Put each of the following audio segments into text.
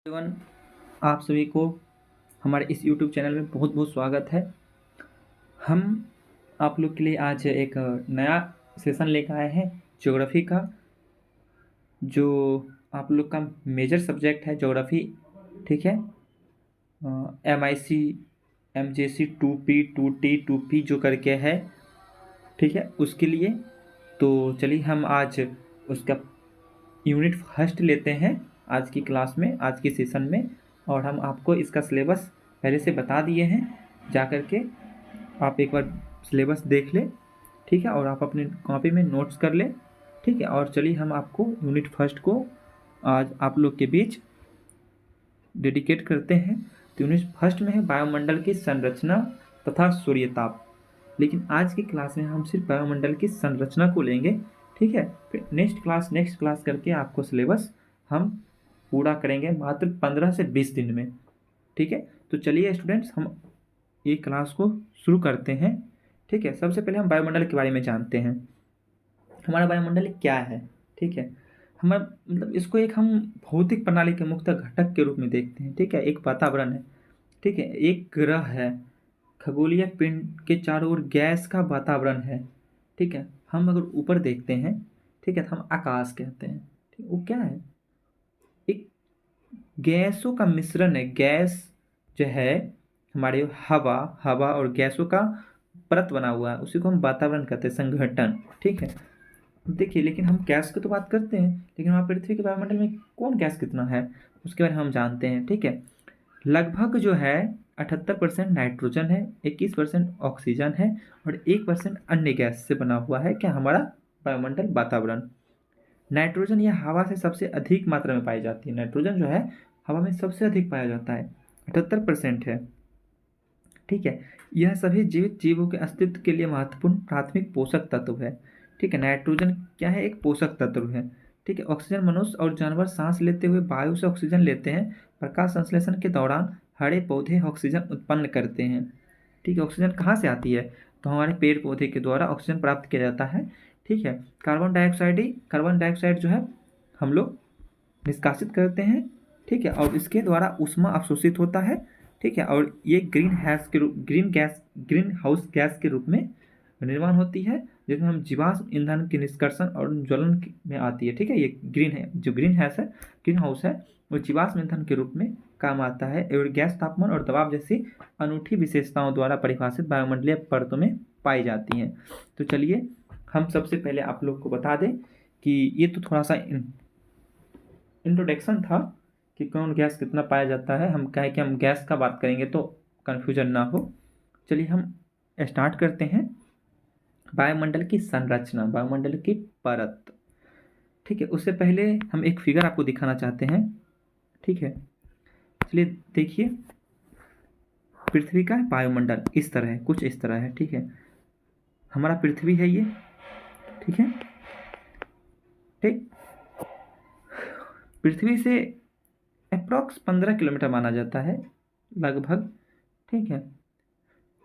एवं आप सभी को हमारे इस YouTube चैनल में बहुत बहुत स्वागत है। हम आप लोग के लिए आज एक नया सेशन लेकर आए हैं ज्योग्राफी का, जो आप लोग का मेजर सब्जेक्ट है ज्योग्राफी। ठीक है, MIC MJC 2P 2T 2P जो करके है, ठीक है, उसके लिए। तो चलिए हम आज उसका यूनिट फर्स्ट लेते हैं आज की क्लास में, आज के सेशन में। और हम आपको इसका सिलेबस पहले से बता दिए हैं, जा कर के आप एक बार सिलेबस देख लें, ठीक है, और आप अपने कॉपी में नोट्स कर लें, ठीक है। और चलिए हम आपको यूनिट फर्स्ट को आज आप लोग के बीच डेडिकेट करते हैं। तो यूनिट फर्स्ट में है वायुमंडल की संरचना तथा सूर्यताप। लेकिन आज की क्लास में हम सिर्फ वायुमंडल की संरचना को लेंगे, ठीक है। फिर नेक्स्ट क्लास करके आपको सिलेबस हम पूरा करेंगे मात्र 15 से 20 दिन में, ठीक है। तो चलिए स्टूडेंट्स, हम ये क्लास को शुरू करते हैं, ठीक है। सबसे पहले हम वायुमंडल के बारे में जानते हैं। हमारा वायुमंडल क्या है, ठीक है। हमारा मतलब इसको एक हम भौतिक प्रणाली के मुख्य घटक के रूप में देखते हैं, ठीक है। एक वातावरण है, ठीक है, एक ग्रह है, खगोलीय पिंड के चारों ओर गैस का वातावरण है, ठीक है। हम अगर ऊपर देखते हैं, ठीक है, तो हम आकाश कहते हैं, ठीक। वो क्या है? एक गैसों का मिश्रण है। गैस जो है हमारे हवा हवा और गैसों का परत बना हुआ है, उसी को हम वातावरण कहते हैं, संघटन, ठीक है। देखिए, लेकिन हम गैस की तो बात करते हैं, लेकिन वहाँ पृथ्वी के वायुमंडल में कौन गैस कितना है उसके बारे में हम जानते हैं, ठीक है। लगभग जो है 78% नाइट्रोजन है, 21% ऑक्सीजन है और 1% अन्य गैस से बना हुआ है क्या हमारा वायुमंडल, वातावरण। नाइट्रोजन यह हवा से सबसे अधिक मात्रा में पाई जाती है। नाइट्रोजन जो है हवा में सबसे अधिक पाया जाता है, 78% है, ठीक है। यह सभी जीवित जीवों के अस्तित्व के लिए महत्वपूर्ण प्राथमिक पोषक तत्व है, ठीक है। नाइट्रोजन क्या है? एक पोषक तत्व है, ठीक है। ऑक्सीजन मनुष्य और जानवर सांस लेते हुए वायु से ऑक्सीजन लेते हैं। प्रकाश संश्लेषण के दौरान हरे पौधे ऑक्सीजन उत्पन्न करते हैं, ठीक है। ऑक्सीजन कहाँ से आती है? तो हमारे पेड़ पौधे के द्वारा ऑक्सीजन प्राप्त किया जाता है, ठीक है। कार्बन डाइऑक्साइड जो है हम लोग निष्कासित करते हैं, ठीक है, और इसके द्वारा ऊष्मा अवशोषित होता है, ठीक है। और ये ग्रीन हाउस गैस के रूप में निर्माण होती है, जिसमें हम जीवाश्म ईंधन के निष्कर्षण और ज्वलन में आती है, ठीक है। ये ग्रीन हाउस है, वो जीवाश्म ईंधन के रूप में काम आता है और गैस तापमान और दबाव जैसी अनूठी विशेषताओं द्वारा परिभाषित वायुमंडलीय परतों में पाई जाती हैं। तो चलिए हम सबसे पहले आप लोग को बता दें कि ये तो थोड़ा सा इंट्रोडक्शन था कि कौन गैस कितना पाया जाता है। हम कहें कि हम गैस का बात करेंगे तो कन्फ्यूजन ना हो। चलिए हम स्टार्ट करते हैं। वायुमंडल की संरचना, वायुमंडल की परत, ठीक है। उससे पहले हम एक फिगर आपको दिखाना चाहते हैं, ठीक है। चलिए देखिए, पृथ्वी का वायुमंडल इस तरह है, कुछ इस तरह है, ठीक है। हमारा पृथ्वी है ये, ठीक है, ठीक। पृथ्वी से अप्रॉक्स 15 किलोमीटर माना जाता है लगभग, ठीक है।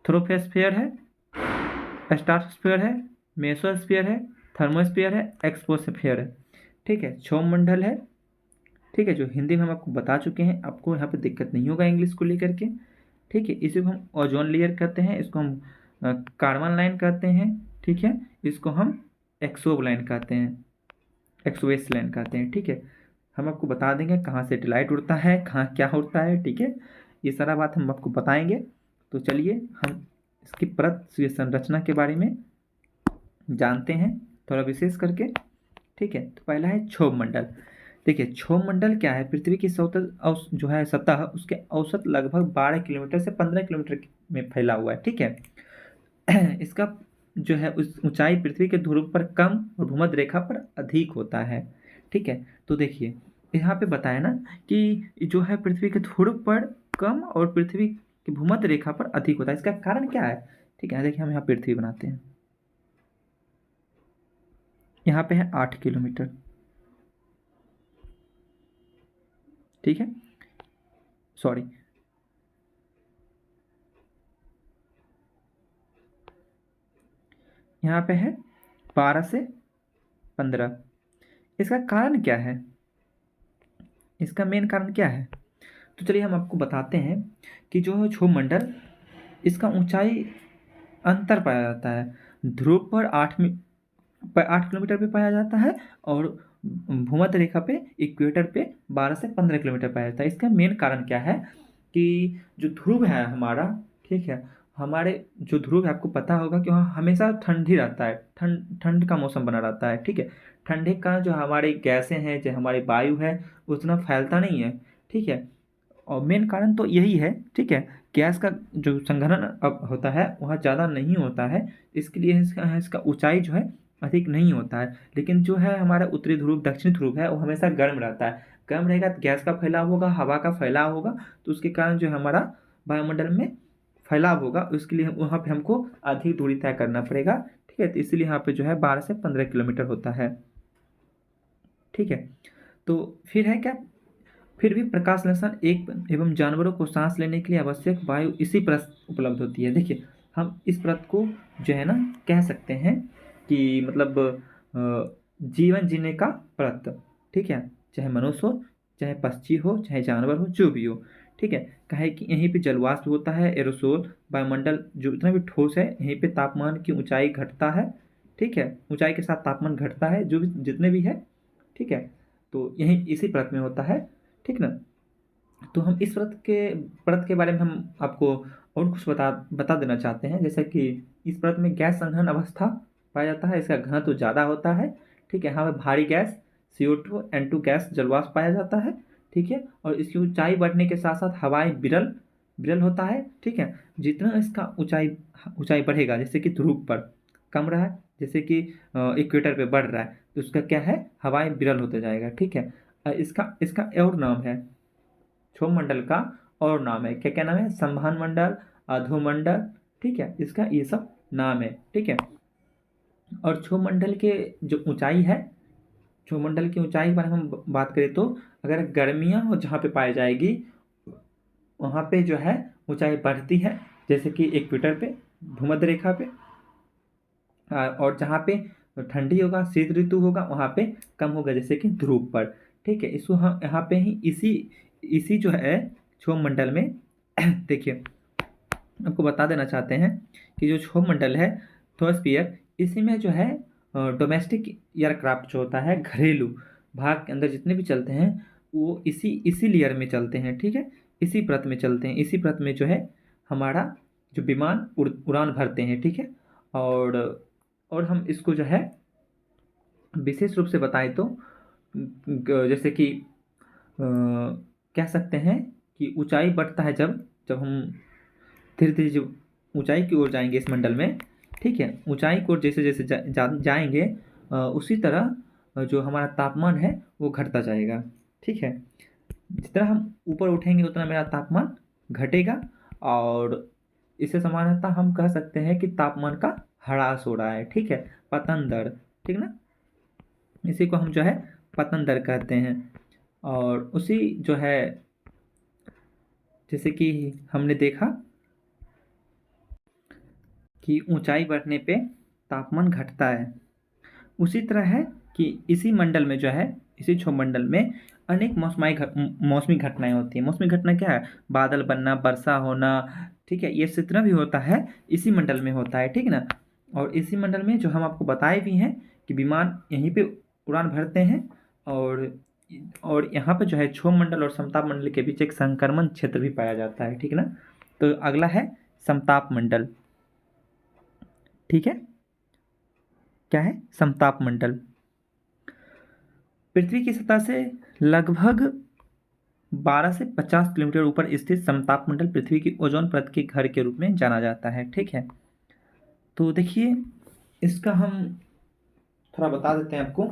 थ्रोपोस्फीयर है, स्ट्राटोस्फीयर है, मेसोस्फीयर है, थर्मोस्फीयर है, एक्सोस्फीयर है, ठीक है। क्षौमंडल है, ठीक है, जो हिंदी में हम आपको बता चुके हैं, आपको यहाँ पे दिक्कत नहीं होगा इंग्लिश को लेकर के, ठीक है। इसी को हम ओजोन लेयर कहते हैं, इसको हम कार्बन लाइन कहते हैं, ठीक है। इसको हम एक्सोब लाइन कहते हैं, एक्सोएस लाइन कहते हैं, ठीक है। हम आपको बता देंगे कहाँ सेटेलाइट उड़ता है, कहाँ क्या उड़ता है, ठीक है। ये सारा बात हम आपको बताएंगे। तो चलिए हम इसकी परत संरचना के बारे में जानते हैं थोड़ा विशेष करके, ठीक है। तो पहला है क्षोभ मंडल। देखिए, क्षोभ मंडल क्या है? पृथ्वी की जो है सतह, उसके औसत लगभग 12 किलोमीटर से 15 किलोमीटर में फैला हुआ है, ठीक है। इसका जो है उस ऊंचाई पृथ्वी के ध्रुव पर कम और भूमध्य रेखा पर अधिक होता है, ठीक है। तो देखिए यहाँ पे बताया ना कि जो है पृथ्वी के ध्रुव पर कम और पृथ्वी की भूमध्य रेखा पर अधिक होता है। इसका कारण क्या है? ठीक है, देखिए हम यहाँ पृथ्वी बनाते हैं, यहाँ पे है 8 किलोमीटर, ठीक है, सॉरी, यहाँ पे है 12 से 15। इसका कारण क्या है? इसका मेन कारण क्या है? तो चलिए हम आपको बताते हैं कि जो है क्षोभमंडल, इसका ऊंचाई अंतर पाया जाता है। ध्रुव पर 8 किलोमीटर पे पाया जाता है और भूमध्य रेखा पे, इक्वेटर पे 12 से 15 किलोमीटर पाया जाता है। इसका मेन कारण क्या है कि जो ध्रुव है हमारा, ठीक है, हमारे जो ध्रुव है आपको पता होगा कि वहाँ हमेशा ठंड ही रहता है, ठंड ठंड का मौसम बना रहता है, ठीक है। ठंडे के कारण जो हमारी गैसें हैं, जो हमारी वायु है, उतना फैलता नहीं है, ठीक है। और मेन कारण तो यही है, ठीक है। गैस का जो संघनन अब होता है वहाँ ज़्यादा नहीं होता है, इसके लिए इसका ऊंचाई जो है अधिक नहीं होता है। लेकिन जो है हमारा उत्तरी ध्रुव, दक्षिणी ध्रुव है, वो हमेशा गर्म रहता है। गर्म रहेगा तो गैस का फैलाव होगा, हवा का फैलाव होगा, तो उसके कारण जो है हमारा वायुमंडल में फैलाव होगा। उसके लिए वहाँ पे हमको अधिक दूरी तय करना पड़ेगा, ठीक है। तो इसलिए यहाँ पे जो है 12 से 15 किलोमीटर होता है, ठीक है। तो फिर है क्या, फिर भी प्रकाश संश्लेषण एक एवं जानवरों को सांस लेने के लिए आवश्यक वायु इसी परत उपलब्ध होती है। देखिए, हम इस परत को जो है ना कह सकते हैं कि मतलब जीवन जीने का परत, ठीक है। चाहे मनुष्य हो, चाहे पक्षी हो, चाहे जानवर हो, जो भी हो, ठीक है। कहे कि यहीं पे जलवाष्प होता है, एरोसोल, वायुमंडल जो इतना भी ठोस है, यहीं पे तापमान की ऊंचाई घटता है, ठीक है। ऊंचाई के साथ तापमान घटता है, जो भी जितने भी है, ठीक है। तो यही इसी परत में होता है, ठीक ना। तो हम इस परत के बारे में हम आपको और कुछ बता देना चाहते हैं, जैसे कि इस परत में गैस संघनन अवस्था पाया जाता है, इसका घनत्व तो ज़्यादा होता है, ठीक है। यहाँ पे भारी गैस CO2 N2 गैस जलवाष्प पाया जाता है, ठीक है। और इसकी ऊंचाई बढ़ने के साथ साथ हवाएं विरल विरल होता है, ठीक है। जितना इसका ऊंचाई ऊंचाई बढ़ेगा, जैसे कि ध्रुव पर कम रहा है, जैसे कि इक्वेटर पे बढ़ रहा है, तो उसका क्या है, हवाएं विरल होते जाएगा, ठीक है। इसका इसका और नाम है, क्षोभमंडल का और नाम है, क्या क्या नाम है, संवहन मंडल, अधोमंडल, ठीक है। इसका ये सब नाम है, ठीक है। और क्षोभमंडल के जो ऊंचाई है, क्षोभमंडल की ऊंचाई के बारे में हम बात करें तो अगर गर्मियां हो जहाँ पे पाई जाएगी, वहाँ पे जो है ऊंचाई बढ़ती है, जैसे कि इक्वेटर पे, भूमध्य रेखा पे। और जहाँ पे ठंडी होगा, शीत ऋतु होगा, वहाँ पे कम होगा, जैसे कि ध्रुव पर, ठीक है। इसको हम यहाँ पे ही इसी इसी जो है क्षोभमंडल में देखिए, आपको बता देना चाहते हैं कि जो क्षोभमंडल है, थर्मोस्फीयर, इसी में जो है डोमेस्टिक एयरक्राफ्ट जो होता है, घरेलू भाग के अंदर जितने भी चलते हैं, वो इसी इसी लेयर में चलते हैं, ठीक है। इसी परत में चलते हैं, इसी परत में जो है हमारा जो विमान उड़ान भरते हैं, ठीक है। और और हम इसको जो है विशेष रूप से बताएं तो जैसे कि कह सकते हैं कि ऊंचाई बढ़ता है जब जब हम धीरे धीरे जो ऊंचाई की ओर जाएंगे इस मंडल में, ठीक है। ऊंचाई की ओर जैसे जैसे जाएंगे, उसी तरह जो हमारा तापमान है वो घटता जाएगा, ठीक है। जितना हम ऊपर उठेंगे उतना मेरा तापमान घटेगा, और इससे समानता हम कह सकते हैं कि तापमान का ह्रास हो रहा है, ठीक है, पतन दर, ठीक ना। इसी को हम जो है पतन दर कहते हैं। और उसी जो है जैसे कि हमने देखा कि ऊंचाई बढ़ने पे तापमान घटता है, उसी तरह है कि इसी मंडल में जो है, इसी क्षोभमंडल में अनेक मौसमी घटनाएं होती हैं। मौसमी घटना क्या है, बादल बनना, वर्षा होना, ठीक है। ये जितना भी होता है इसी मंडल में होता है, ठीक ना। और इसी मंडल में जो हम आपको बताए भी हैं कि विमान यहीं पे उड़ान भरते हैं, और और यहाँ पे जो है क्षोभमंडल और समताप मंडल के बीच एक संक्रमण क्षेत्र भी पाया जाता है, ठीक ना। तो अगला है समताप मंडल, ठीक है। क्या है, समताप मंडल पृथ्वी की सतह से लगभग 12 से 50 किलोमीटर ऊपर स्थित समताप मंडल पृथ्वी की ओजोन परत के घर के रूप में जाना जाता है, ठीक है। तो देखिए, इसका हम थोड़ा बता देते हैं आपको,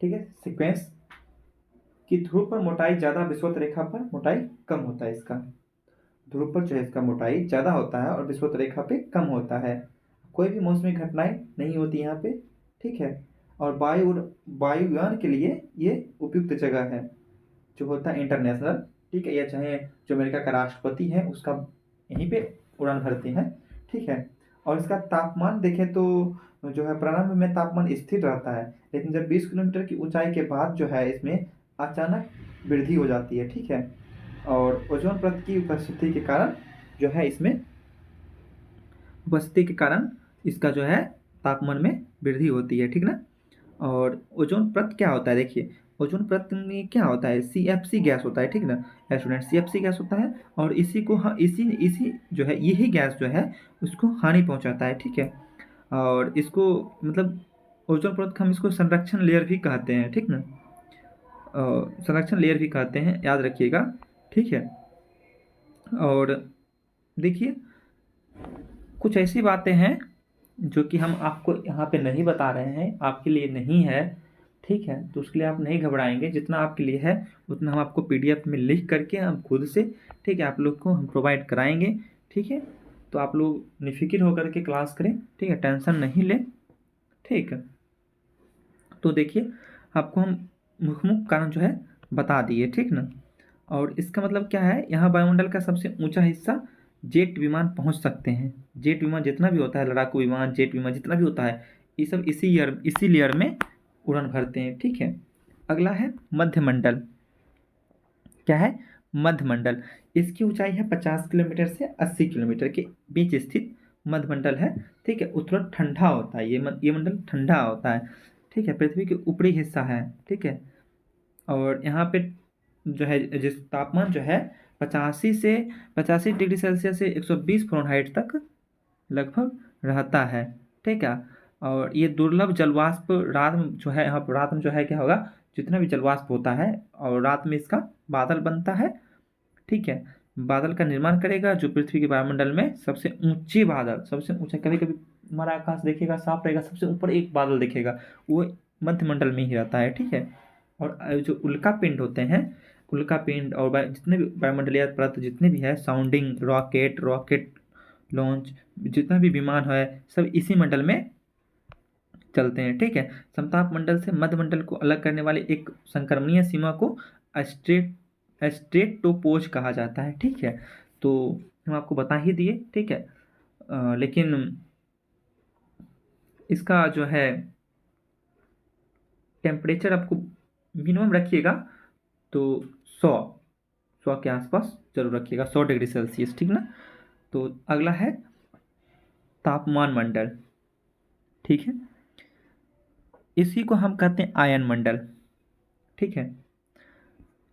ठीक है, सीक्वेंस, कि ध्रुव पर मोटाई ज़्यादा, विषुवत रेखा पर मोटाई कम होता है इसका। ध्रुव पर जो है इसका मोटाई ज़्यादा होता है और विषुवत रेखा पे कम होता है। कोई भी मौसमी घटनाएं नहीं होती यहाँ पे, ठीक है। और वायुयान के लिए ये उपयुक्त जगह है, जो होता है इंटरनेशनल, ठीक है। या चाहे जो अमेरिका का राष्ट्रपति है उसका यहीं पे उड़ान भरते हैं, ठीक है। और इसका तापमान देखें तो जो है प्रारंभ में तापमान स्थिर रहता है, लेकिन जब 20 किलोमीटर की ऊंचाई के बाद जो है इसमें अचानक वृद्धि हो जाती है, ठीक है। और ओजोन परत की उपस्थिति के कारण जो है इसमें उपस्थिति के कारण इसका जो है तापमान में वृद्धि होती है, ठीक ना। और ओजोन परत क्या होता है, देखिए ओजोन परत में क्या होता है, CFC गैस होता है, ठीक ना स्टूडेंट, CFC गैस होता है। और इसी को इसी इसी जो है यही गैस जो है उसको हानि पहुंचाता है, ठीक है। और इसको मतलब ओजोन परत को हम इसको संरक्षण लेयर भी कहते हैं, ठीक ना। संरक्षण लेयर भी कहते हैं, याद रखिएगा, ठीक है। और देखिए कुछ ऐसी बातें हैं जो कि हम आपको यहाँ पे नहीं बता रहे हैं, आपके लिए नहीं है, ठीक है। तो उसके लिए आप नहीं घबराएंगे, जितना आपके लिए है उतना हम आपको PDF में लिख करके हम खुद से, ठीक है, आप लोग को हम प्रोवाइड कराएंगे, ठीक है। तो आप लोग निफिक्र होकर के क्लास करें, ठीक है, टेंशन नहीं लें, ठीक है। तो देखिए आपको हम मुख्य कारण जो है बता दिए, ठीक ना। और इसका मतलब क्या है, यहाँ वायुमंडल का सबसे ऊंचा हिस्सा जेट विमान पहुंच सकते हैं। जेट विमान जितना भी होता है, लड़ाकू विमान, जेट विमान जितना भी होता है, ये सब इसी लेयर में उड़ान भरते हैं, ठीक है। अगला है मध्यमंडल। क्या है, मध्यमंडल। इसकी ऊंचाई है 50 किलोमीटर से 80 किलोमीटर के बीच स्थित मध्यमंडल है, ठीक है। उत्तरोत्तर ठंडा होता है, ये मंडल ठंडा होता है, ठीक है। पृथ्वी के ऊपरी हिस्सा है, ठीक है। और यहाँ पे जो है जिस तापमान जो है 85 डिग्री सेल्सियस से 120 फ़ारेनहाइट तक लगभग रहता है, ठीक है। और ये दुर्लभ जलवाष्प रात में जो है, यहाँ पर रात में जो है क्या होगा, जितना भी जलवाष्प होता है और रात में इसका बादल बनता है, ठीक है। बादल का निर्माण करेगा जो पृथ्वी के वायुमंडल में सबसे ऊंचे बादल, सबसे ऊंचा, कभी कभी हमारा आकाश देखिएगा साफ रहेगा, सबसे ऊपर एक बादल दिखेगा, वो मध्यमंडल में ही रहता है, ठीक है। और जो उल्का पिंड होते हैं, उल्का पिंड और जितने भी वायुमंडलीय परत जितने भी है, साउंडिंग रॉकेट लॉन्च, जितना भी विमान है, सब इसी मंडल में चलते हैं, ठीक है। समताप मंडल से मध्यमंडल को अलग करने वाली एक संक्रमणीय सीमा को स्ट्रेटोपोज कहा जाता है, ठीक है। तो हम आपको बता ही दिए, ठीक है। लेकिन इसका जो है टेम्परेचर आपको मिनिमम रखिएगा तो 100 के आसपास जरूर रखिएगा, 100 डिग्री सेल्सियस, ठीक ना। तो अगला है तापमान मंडल, ठीक है। इसी को हम कहते हैं आयन मंडल, ठीक है।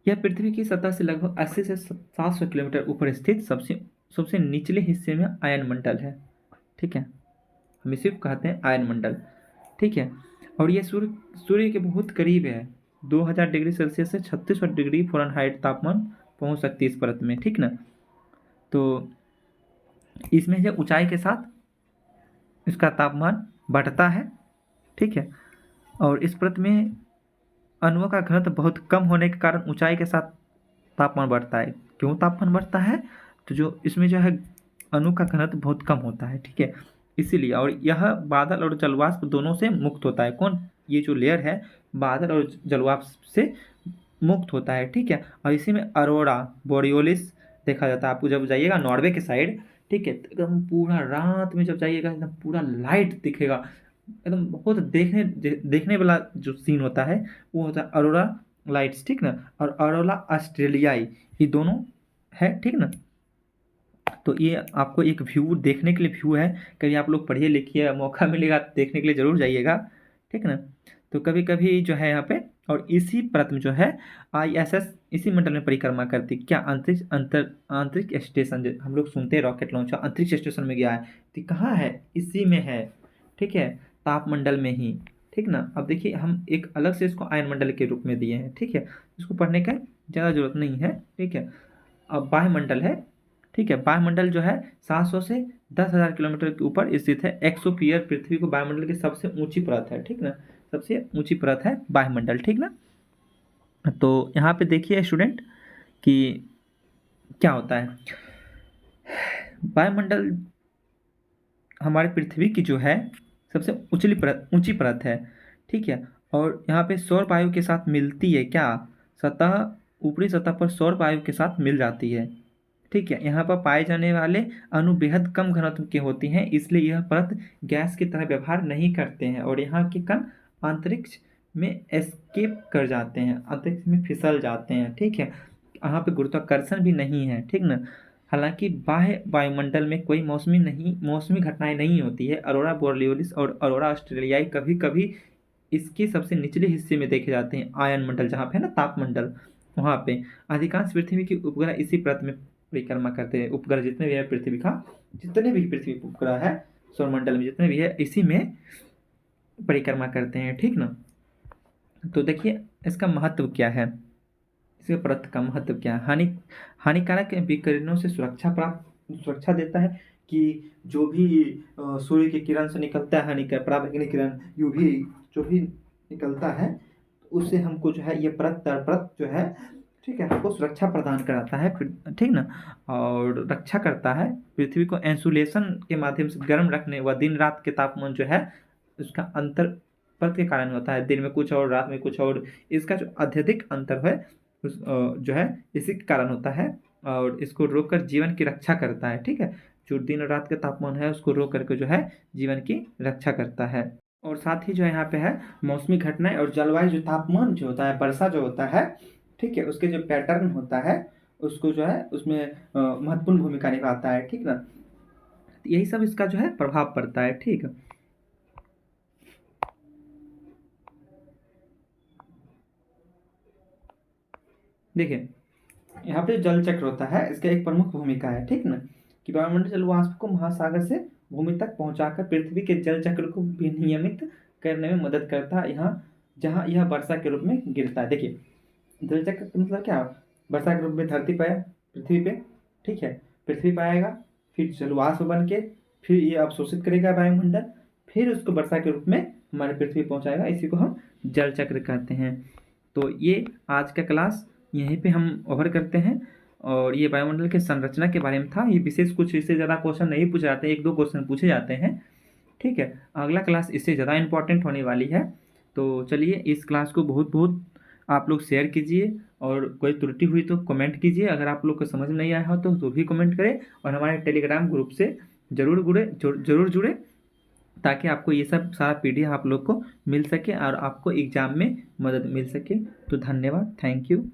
यह पृथ्वी की सतह से लगभग 80 से 700 किलोमीटर ऊपर स्थित सबसे सबसे निचले हिस्से में आयन मंडल है, ठीक है। हम इसी को कहते हैं आयन मंडल, ठीक है। और यह सूर्य के बहुत करीब है, 2000 डिग्री सेल्सियस से 3600 डिग्री फ़ारेनहाइट तापमान पहुंच सकती है इस परत में, ठीक ना। तो इसमें जो ऊंचाई के साथ इसका तापमान बढ़ता है, ठीक है। और इस परत में अणुओं का घनत्व बहुत कम होने के कारण ऊंचाई के साथ तापमान बढ़ता है। क्यों तापमान बढ़ता है, तो जो इसमें जो है अणु का घनत्व बहुत कम होता है, ठीक है, इसीलिए। और यह बादल और जलवाष्प दोनों से मुक्त होता है। कौन, ये जो लेयर है बादल और जलवाष्प से मुक्त होता है, ठीक है। और इसी में अरोरा बोरियोलिस देखा जाता है। आपको जब जाइएगा नॉर्वे के साइड, ठीक है, तो एकदम पूरा रात में जब जाइएगा एकदम पूरा लाइट दिखेगा, एकदम बहुत देखने वाला जो सीन होता है वो होता है अरोरा लाइट्स, ठीक ना। और अरोरा ऑस्ट्रेलियाई, ये दोनों है, ठीक ना। तो ये आपको एक व्यू देखने के लिए व्यू है, कभी आप लोग पढ़िए लिखिए, मौका मिलेगा देखने के लिए ज़रूर जाइएगा, ठीक ना। तो कभी कभी जो है यहाँ पे, और इसी परत में जो है ISS इसी मंडल में परिक्रमा करती, क्या अंतरिक्ष स्टेशन जो हम लोग सुनते हैं रॉकेट लॉन्च अंतरिक्ष स्टेशन में गया है, तो कहाँ है, इसी में है, ठीक है, तापमंडल में ही, ठीक ना। अब देखिए हम एक अलग से इसको आयन मंडल के रूप में दिए हैं, ठीक है, इसको पढ़ने का ज़्यादा जरूरत नहीं है, ठीक है। अब वायुमंडल है, ठीक है। वायुमंडल जो है 700 से 10,000 किलोमीटर के ऊपर स्थित है। एक्सोस्फीयर पृथ्वी को वायुमंडल की सबसे ऊंची परत है, ठीक ना, सबसे ऊंची परत है वायुमंडल, ठीक ना। तो यहाँ पे देखिए स्टूडेंट कि क्या होता है, वायुमंडल हमारे पृथ्वी की जो है सबसे ऊंची परत है, ठीक है। और यहाँ पे सौर वायु के साथ मिलती है, क्या ऊपरी सतह पर सौर वायु के साथ मिल जाती है, ठीक है। यहाँ पर पाए जाने वाले अणु बेहद कम घनत्व के होते हैं, इसलिए यह परत गैस की तरह व्यवहार नहीं करते हैं और यहाँ के कण अंतरिक्ष में एस्केप कर जाते हैं, अंतरिक्ष में फिसल जाते हैं, ठीक है। यहाँ पे गुरुत्वाकर्षण भी नहीं है, ठीक ना। हालांकि बाह्य वायुमंडल में कोई मौसमी घटनाएं नहीं होती है। अरोरा बोरियोलिस और अरोरा ऑस्ट्रेलियाई कभी कभी इसके सबसे निचले हिस्से में देखे जाते हैं, आयन मंडल जहाँ पे है ना, तापमंडल, वहाँ पे। अधिकांश पृथ्वी के उपग्रह इसी परत में परिक्रमा करते हैं। उपग्रह जितने भी है पृथ्वी का, जितने भी पृथ्वी उपग्रह है सौरमंडल में जितने भी है, इसी में परिक्रमा करते हैं, ठीक ना। तो देखिए इसका महत्व क्या है, इसके परत का महत्व क्या है। हानिकारक विकिरणों से सुरक्षा देता है, कि जो भी सूर्य की किरण से निकलता है हानिकारक पराबैंगनी किरण, यूवी जो भी निकलता है, उससे हमको जो है ये परत दर परत जो है, ठीक है, हमको सुरक्षा प्रदान कराता है, ठीक ना, और रक्षा करता है। पृथ्वी को इंसुलेशन के माध्यम से गर्म रखने व दिन रात के तापमान जो है उसका अंतर परत के कारण होता है, दिन में कुछ और रात में कुछ और। इसका जो अत्यधिक अंतर है उस जो है इसी के कारण होता है, और इसको रोककर जीवन की रक्षा करता है, ठीक है। जो दिन और रात का तापमान है उसको रोक करके जो है जीवन की रक्षा करता है। और साथ ही जो यहाँ पे है मौसमी घटनाएं और जलवायु, जो तापमान जो होता है, वर्षा जो होता है, ठीक है, उसके जो पैटर्न होता है उसको जो है उसमें महत्वपूर्ण भूमिका निभाता है, ठीक ना। यही सब इसका जो है प्रभाव पड़ता है, ठीक है। देखिए यहाँ पे जल चक्र होता है, इसका एक प्रमुख भूमिका है, ठीक ना, कि वायुमंडल जल वाष्प को महासागर से भूमि तक पहुंचाकर पृथ्वी के जल चक्र को विनियमित करने में मदद करता है, यहाँ जहाँ यह वर्षा के रूप में गिरता है। देखिए जल चक्र का मतलब क्या, वर्षा के रूप में धरती पर, पृथ्वी पे, ठीक है, पृथ्वी पर आएगा, फिर जल वाष्प बन के फिर ये अवशोषित करेगा वायुमंडल, फिर उसको वर्षा के रूप में हमारे पृथ्वी पहुंचाएगा, इसी को हम जल चक्र कहते हैं। तो ये आज का क्लास यहीं पे हम ओवर करते हैं, और ये वायुमंडल के संरचना के बारे में था। ये विशेष कुछ इससे ज़्यादा क्वेश्चन नहीं पूछे जाते, एक दो क्वेश्चन पूछे जाते हैं, ठीक है। अगला क्लास इससे ज़्यादा इंपॉर्टेंट होने वाली है। तो चलिए इस क्लास को बहुत बहुत आप लोग शेयर कीजिए, और कोई त्रुटि हुई तो कमेंट कीजिए। अगर आप लोग को समझ में नहीं आया हो तो भी कमेंट करें, और हमारे टेलीग्राम ग्रुप से जरूर जुड़े, ताकि आपको ये सब सारा PDF आप लोग को मिल सके और आपको एग्ज़ाम में मदद मिल सके। तो धन्यवाद, थैंक यू।